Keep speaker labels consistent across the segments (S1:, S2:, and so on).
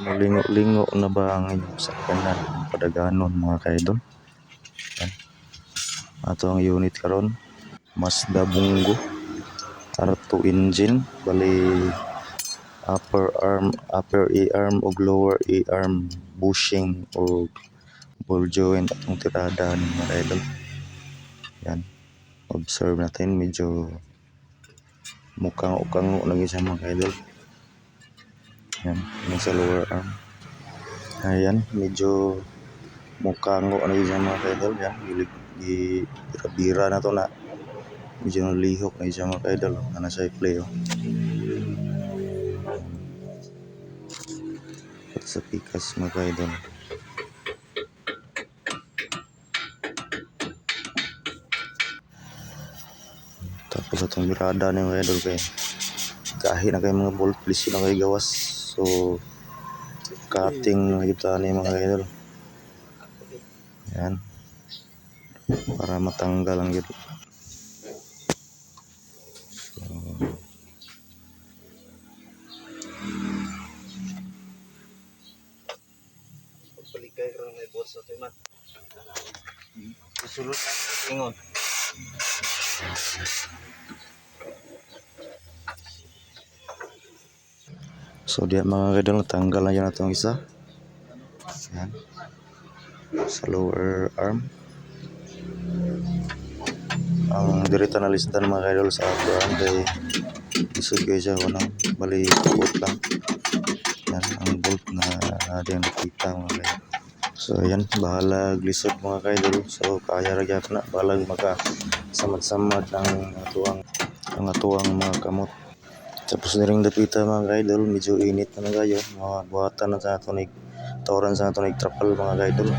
S1: Malingo-lingo na ba ang inyong sakyanan padaganon mga kaidol? Yan. Ato ang unit karon, Mazda Bungo R2 engine, bali upper A-arm ug lower A-arm bushing o ball joint atong tirada ni mga kaidol. Yan. Observe natin, medyo mukhang ukango lagi siya mga kaidol. Yan, yung sa lower arm. Ayan, medyo mukango lagi siya mga kaidol. Yan, bira-bira na to na. Medyo nalihok na siya mga kaidol. Ano siya i-play oh. At sa pikas mga kaidol. Tapos atong birada na yung idol kay kahit na kayo mga bolt please na kayo gawas, so cutting na kita ni mga idol. Yan, para matanggal ang gitu.
S2: Palikay karon may boss sa timan. Susulod lang ingon.
S1: So dia mga idol, tanggal na yan atong isa. Yan, sa lower arm. Ang direta na listan mga idol sa upper arm kay isog kayo siya ng bali bolt lang. Yan ang bolt na natin nakita mga idol. So yan, bahalag lisod mga idol. So kaya ra gyud na bahalag maka samad-samad ang atuang mga kamot. Tapos na rin dapita mga idol, medyo init na kayo. Mga buhatan na sa atonig, tawran sa atonig trapal mga idol.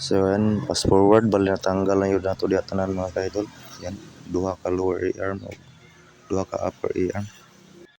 S1: So yan, fast forward, bali natanggal na yun nato diya tanan mga kaidol. Yan, duha ka lower A-arm o duha ka upper A-arm.